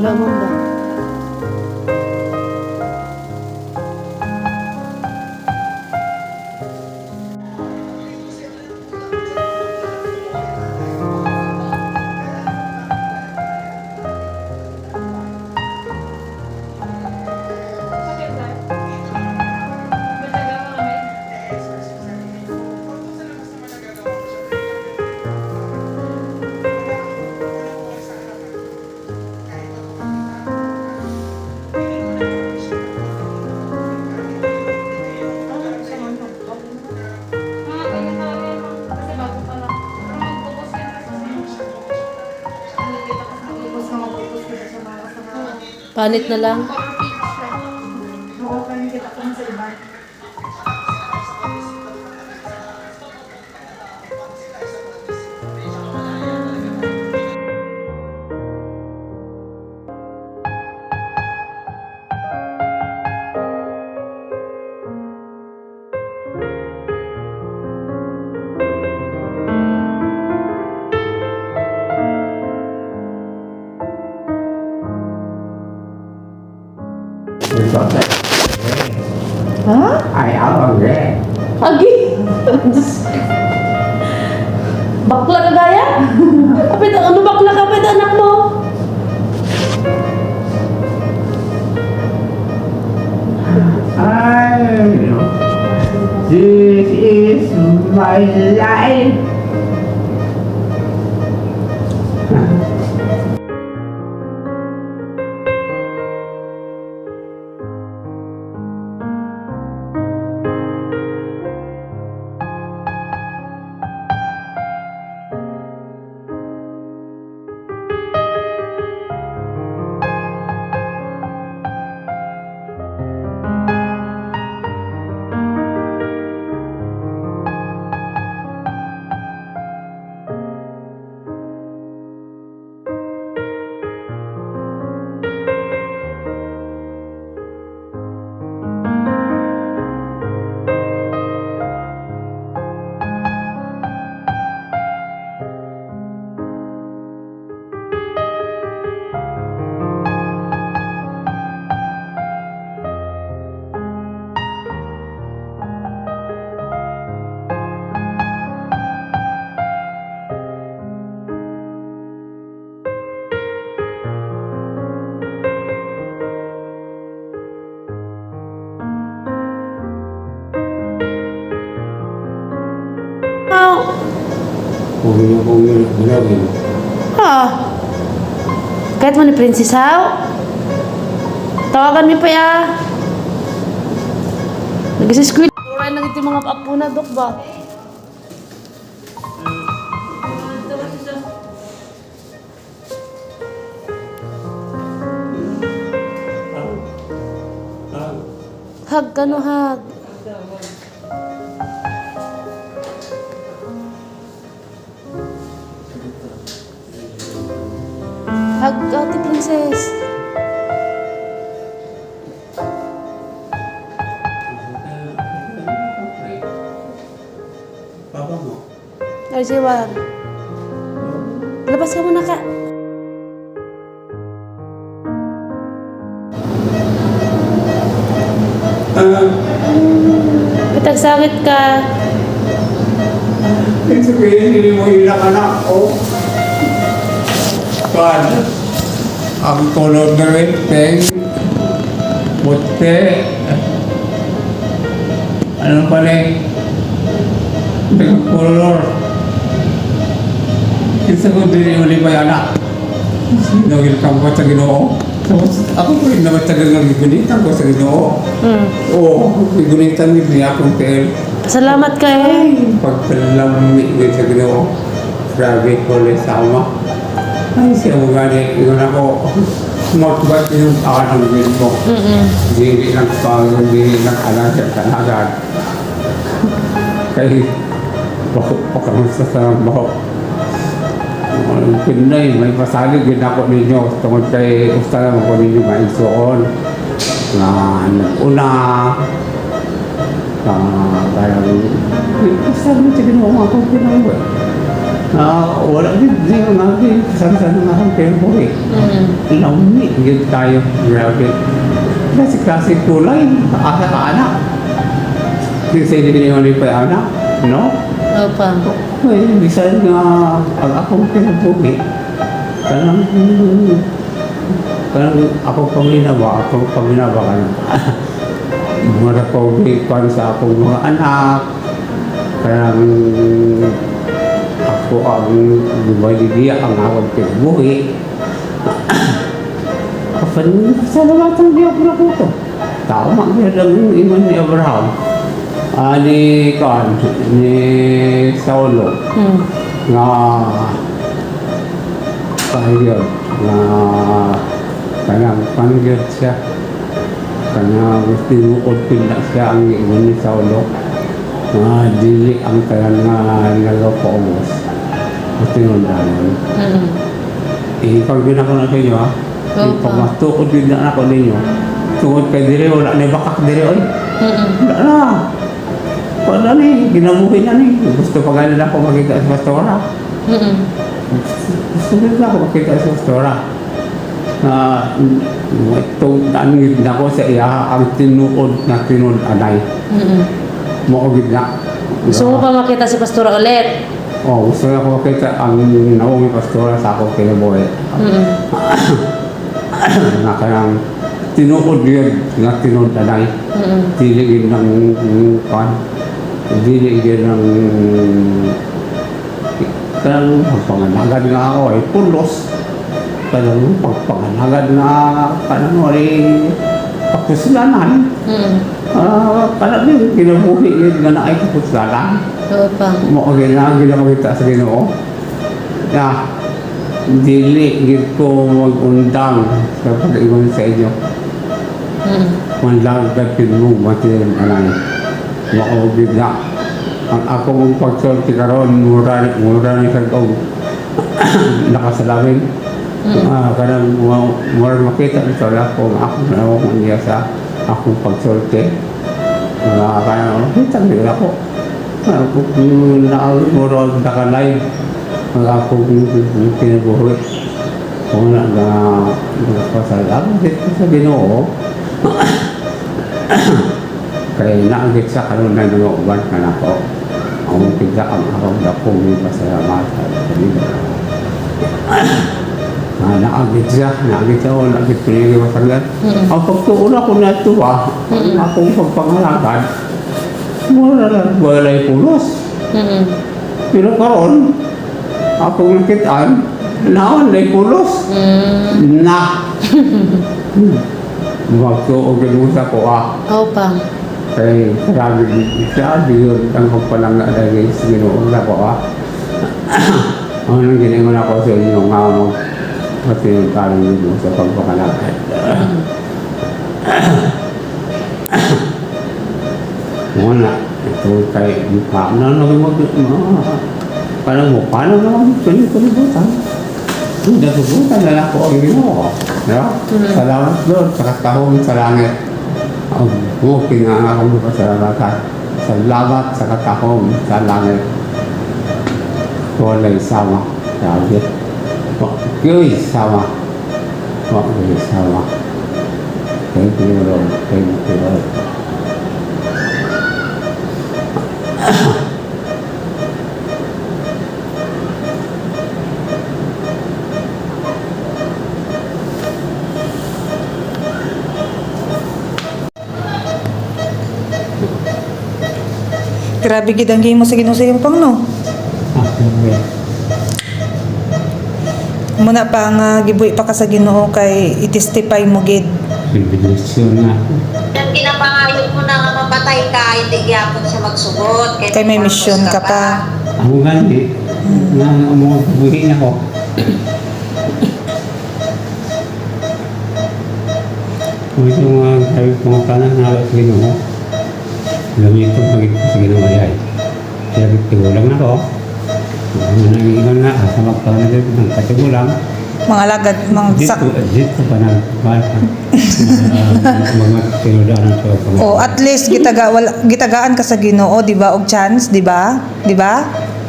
Lamang ba? Panit na lang. Hah? Ai áo ghê. Agi? Bakla ka gaya? Kapit, ano bakla kapit anak mo? This is my life. Kahit mo ni Princess How? Tawagan mi pa ya. Nag-squid. Uray na ito mga apo na, Dok ba? Hag ka no, hag. Hag Ate Princess. Papa mo? Arjiwan. Labas ka muna ka. Pitagsangit ka. Ito kaya hindi mo ilang anak ko. Pan, ang tulog na rin, peng, buti. Ano pala yung color? Isa ko din yung lima yana. Sinugil kang ko sa Ginoo. Tapos ako po rin naman talagang gunitan ko sa Ginoo. Oo, gunitan niya akong tel. Salamat ka eh. Pagpalamig din sa Ginoo. Grabe ko ulit sa ama. Ay, siya mo gani. Iwan ako. Sumagbat yung takan ng bin mo. Hindi lang pagod, hindi lang alam siya talaga. Kaya, bakit pa kamusta sa baho? Pinay, may pasalig din ako ninyo. Tungkol kay ustala mo ko ninyo maisuon. Na nag-una. Parang, pasalig din mo ako pinawag. Wala din, hindi ko natin. Sana-sana nga akong tempo eh. Laumi, yun tayo. Grabe. Kasi kulay, asa ka anak. Kasi hindi nyo pa anak, no? Opa. Well, bisan nga ang akong pinabuhi, parang ako paminaba ka na. Mura ko bipan sa akong mga anak, parang ako ang lumalidiya ang akong pinabuhi. Kapan, salamatan di ako na po ito. Tama nga lang iman ni Abraham. Ni Saulo nga kahiyod nga kanang pangyod siya kanang tinuod pinda siya ang iwan ni Saulo nga dili ang kanang nagapaulos at tinundanan. Pag binako na sa inyo pag matukod din na ako ninyo tungod kay dire wala na bakak dire oy wala na. Wala ni, ginabuhin na ni. Gusto pa gano'n ako makita sa pastora. Gusto na ako makita sa pastora. Itong naanggid na ko sa iya ang tinuod na tinunanay. Maugid na. Gusto mo pa makita si Pastora ulit? Oo, gusto na ako makita ang naungi pastora sa akong kinabuhi. Na kayang tinuod yun na tinunanay. Tiligin ng pan. Hindi yun ang kanang pagpanganagad nga ako ay pulos. Kanang pagpanganagad nga kanang ay kapuslanan. Kanang yun, kinabuhi yun nga na ay kapuslanan. Opa. Maugin na, ginamagita sa Ginoo. Dili yun ko mag-undang sa pag-iwan sa inyo. Manlagad pinong matin anay. Maugid na. Ang ako mong pagsulti karon mura ni kag-og nakasalamin. Kanang mura makita ito lang kung ako na ako niya sa akong pagsulti. Kanang makita nila ko. Kung mura nakalay ang akong pinabuhi. Kung nagpasalamin dito sa Ginoo. Kaya naagit sa karoon na nanguuban ka na ko. Ang tigla ang akong dakong may pasalamat sa Panginoon. Naagit siya o naagit ko niya masagat. Ang pagtuon ako na ito ang akong pagpangalagad, walay pulos. Pero karoon, akong nakitaan, naon na pulos. Na! Magtuog mo sa ko Opa. kay marami siya, yun ang pagpalang nalagay sa Ginoo na ko ang nang giningon ako sa inyo nga matinuntalan nyo sa pagpakalagay. Wala, ito kay mukha na parang mukha na naman kalibutan. Natubutan na lang ko ang Ginoo. Salamat doon sa katahong sa langit. Pinangalang mo pa sa lahat. Salamat sa katahong sa langit. Walay sama. Sabi. Wakil sama. Wakil sama. Thank you, Lord. Thank you, Lord. Grabe gid ang game mo sa Ginoo sa iyong pang no. Muna pa nga gibuhi pa ka sa Ginoo kay i-testify mo gid. Sibilisyon na. Yan pinapangayon mo na nga mapatay ka, hindi gyapon siya magsugot. Kay may mission ka pa. Ako gani, nga mga buhi na ko. Kung ito mga sabi ko mga kanan na sa Ginoo, gamitin ko pagit sa Ginoo ay. Kaya tigulang na ko. Nangingon nga, sa magkaw na dito ng katigulang. Mga lagad, mga sak. Dito pa na, mga tinudaan sa mga. Oh, at least gitagaan ka sa Ginoo, di ba? Og chance, di ba? Di ba?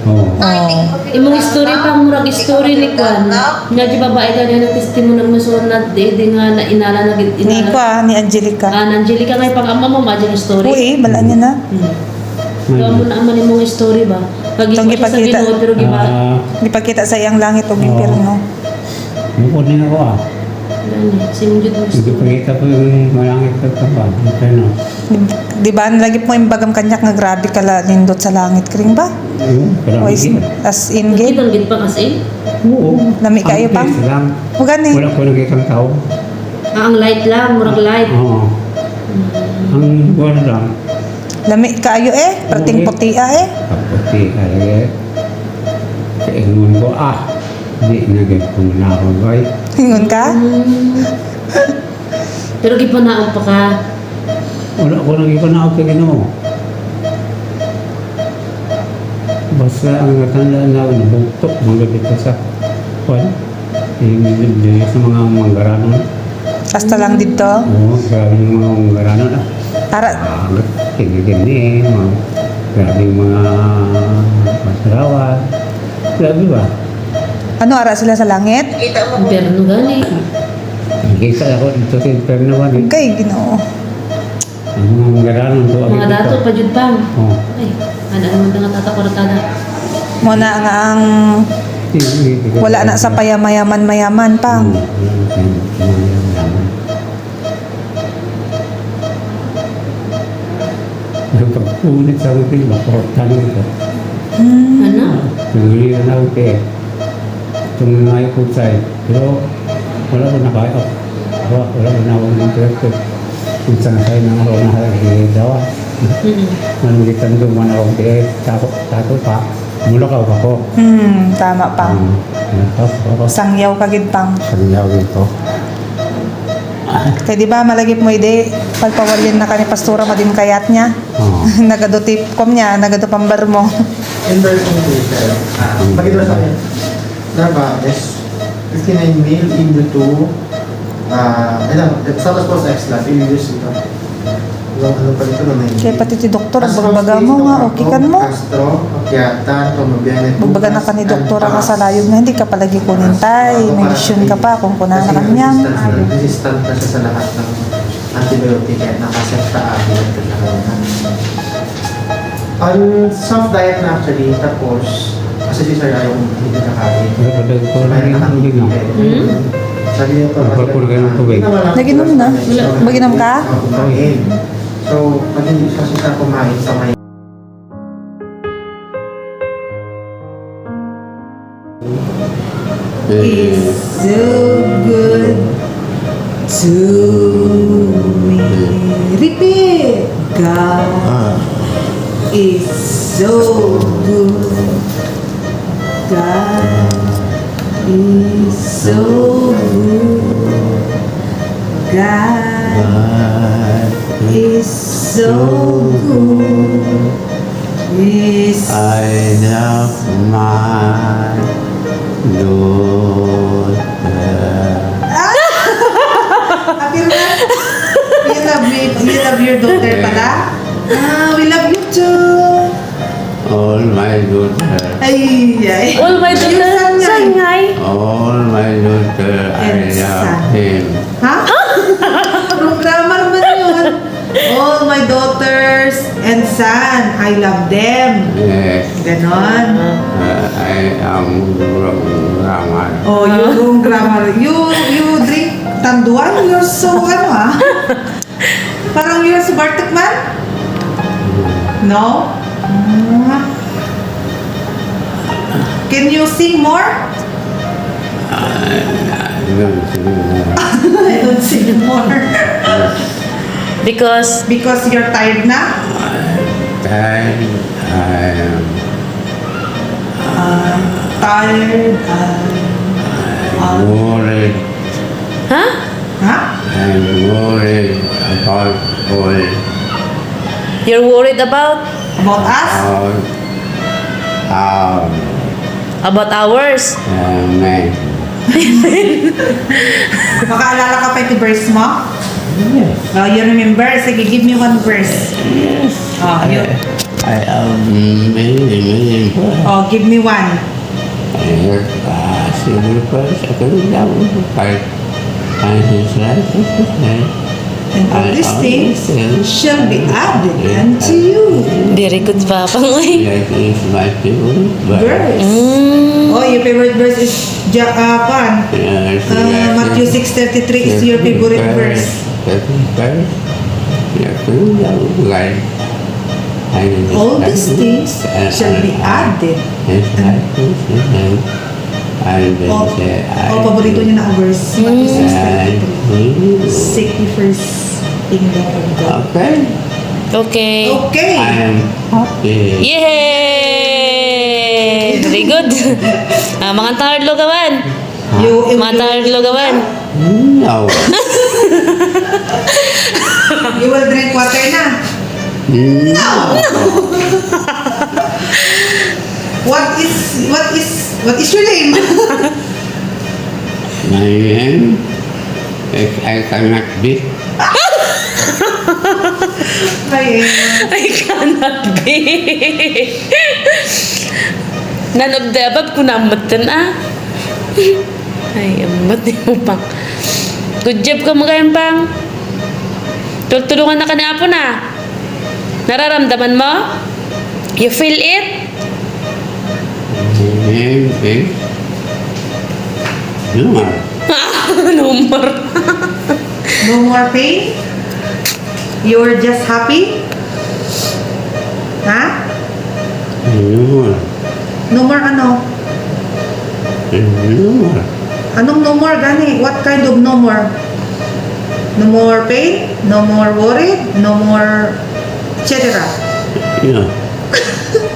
Oo. Oh. Imong story pa murag story ni Kwan. Nga di babae ka nga ng testimony mo so na di nga na inala na Ni inala. pa, ni Angelica. Angelica nga pag ama mo madyo story. Uy, balaan niya na. Gawa mo na man imong story ba? Pag Itong ipa sa ipakita. Ginoo pero giba. Ipakita sa iyang langit o Oo. impyerno. Bukod din ako Simjud mo Hindi story. pakita ko yung malangit sa taba. Ano? Di ba? Lagi po yung bagam kanyak nga grabe ka la nindot sa langit. Kring ba? Yun, parang O gid. as in gate. Kitang gid pa kasi. Oo. Lami kayo Ang pang? place lang. O gani. Wala ko nagkikang tao. Ang light lang, murag light. Oo. Ang wala lang. Lami kayo Perting putia Kaputi kaya. Kaingon ko, hindi naging kong nakagay. Hingon ka? Pero gipanaog pa ka. Wala ko nang ipanaw sa Ginoo. Basta ang natandaan na nabuktok mga dito sa kwan. Hindi sa mga manggaranon. Hasta lang dito. Oo, grabe yung mga manggaranon. Para Tingin grabe yung mga masarawan. Grabe ba? ano ara sila sa langit? Kita mo kung Imperno gani. Kisa ako dito sa Inferno ba? Kay Ginoo. Ang mga manggaranon to. Mga dato pa jud pang. Oo. Ay, ano nga tatakoratada. Mo na nga ang wala na sa payamayaman pang. Pagpunit sa akin, makortan ko. Ano? Nanguliran ako kaya. Tumangay ko sa'yo. Pero wala ko na kaya. Wala ko na akong interest. Kung saan sa'yo nang ako na dawa. Manulitan doon man ako kaya. Tako pa. Mulakaw ako. Tama pang. Ako. Sangyaw kagid pang. Sanyaw dito. Kay di ba malagip mo ide pagpawalyan na kani pastora madim kayat niya. Oo. Nagado tipkom niya, nagado pambar mo. Inversion later. Pakita sa akin. Dapat is 59 mil into Salas po sa X-Lab, i-reduce ito. Ano pa dito na may... Kaya pati ti doktor ang bagbaga mo nga, okay kan mo. Castro, Akyatan, Pamabiyanan. Bagbaga na ka ni doktora nga sa layog na hindi ka palagi kunin tay. May mission ka pa kung kunan na kanyang. Resistant na siya sa lahat ng antibiotic at nakasepta agad ito siya kanina. On soft diet na actually, tapos kasi si Sir ayaw hindi kakain. Pero ko na rin ang tubig. Sabi niya to. Magpapul kayo ng tubig. Naginom na? Maginom ka? Kumain. So, pag hindi kasi siya kumain sa may Is so good to me. Repeat. God is so good. God is so good. God is so good. Is I love my daughter. Appeal na? You love your daughter pala? We love you too. All my daughter. Ay. All my daughter, sangay. All my daughter, I And love son. him. Ha? Anong grammar man yun? All my daughters and son, I love them. Yes, Ganon. I am grammar. Oh, yung grammar. You drink tanduan? You're so Parang you're so Bartek man? No? Can you sing more? I don't see you more. Because Because you're tired na? Tired. Tired. I'm worried. huh? Ha? I'm worried about all You're worried about About us? about ours. men. Makaalala ka pa yung verse mo? Yes. Oh, you remember? Sige, give me one verse. Yes. Oh, you, I have many birds. oh, give me one. I heard silver birds. I couldn't down fight. And his life is the same. And all these things shall be added unto you. Very good, Papa. Uy. That is my favorite bird. Verse. Mm. Oh, your favorite verse is Yes, Matthew 6:33 is your favorite verse. All these things shall be added. Oh, paborito niya na ang verse. Matthew 6:33. Seek ye first kingdom of God. Okay, Okay. Okay. I am happy. Yay! Very good. Mga tangar lugawan. Mga tangar lugawan. No. You will drink water na. No. What is your name? My name is I cannot be. Ay, I cannot be. None of the above, kunamatan Ay, amot mo pang. Good job ka mo kayang pang. Tulungan na ka na apo na. Nararamdaman mo? You feel it? My name is Lumar. No more. no more pain? You're just happy? Ha? Lumar. No more ano? Lumar. Anong no more gani? What kind of no more? No more pain? No more worry? No more etc. Yeah.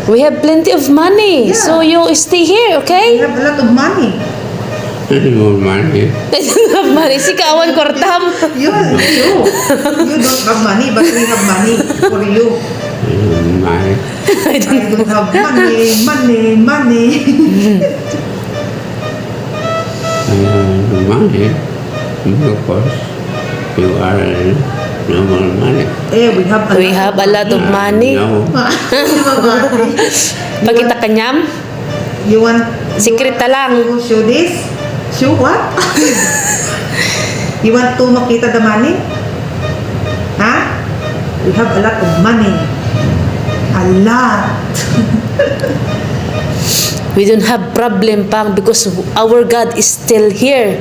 We have plenty of money. Yeah. So you stay here, You okay? have a lot of money. No more money. I don't have money. Si kawan kortam. You don't have money, but we have money for you. Money. I don't have money. I have money. Of course, you are no more money. Eh, we have We have a lot of money. No. Pagkita kanyam, You want secret na lang. to show this? Show what? You want to makita the money? Ha? We have a lot of money. A lot. We don't have problem pang because our God is still here.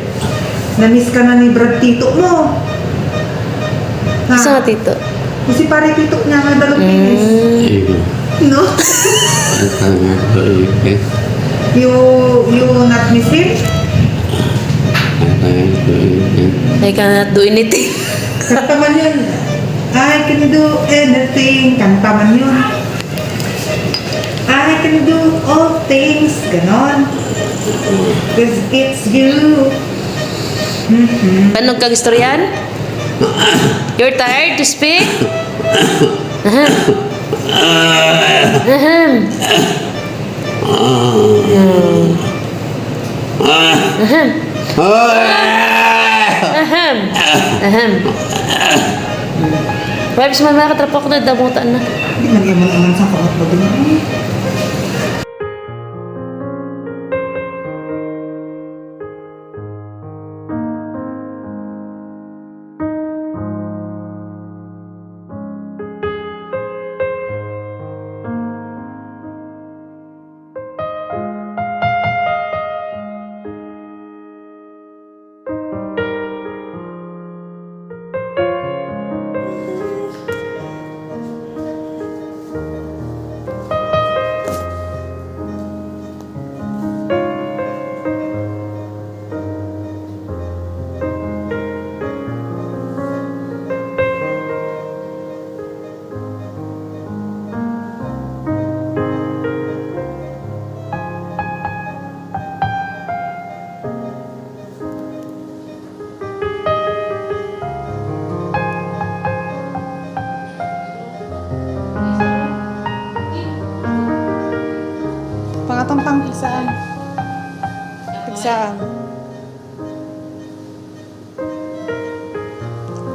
Na-miss ka na ni Brad Tito mo. Ha? Isa nga tito. Si pare Tito niya nga dalawang pinis. You No? cannot believe it. You not miss him? I cannot I cannot do believe it. anything. Kanta man yun. I can do anything. Kanta man yun. I can do all things. Ganon. Cause it's you. Paano kag istoryan? You're tired to speak? Ahem. Ahem. Ahem. Ahem. Ahem. Webs man makatrapok na damutan na. Hindi man yaman-aman sa kamot ba din. Saan?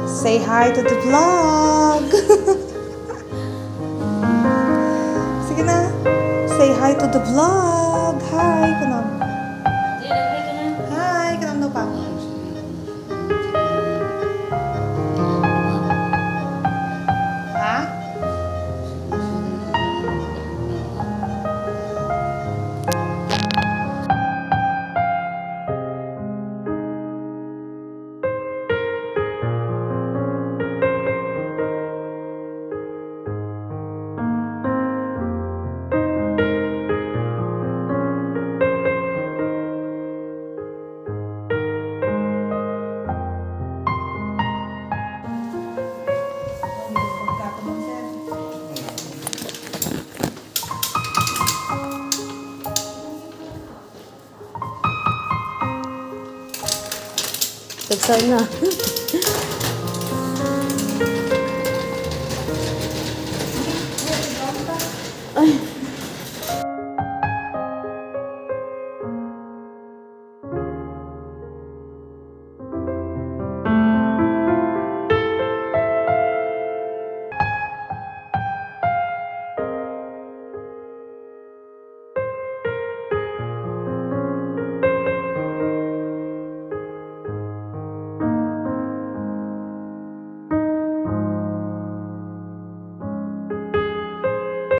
Say hi to the vlog. Sige na. Say hi to the vlog. Hi, kanam. Hi, kanam daw pa. Ha? Tagsan na. Ay.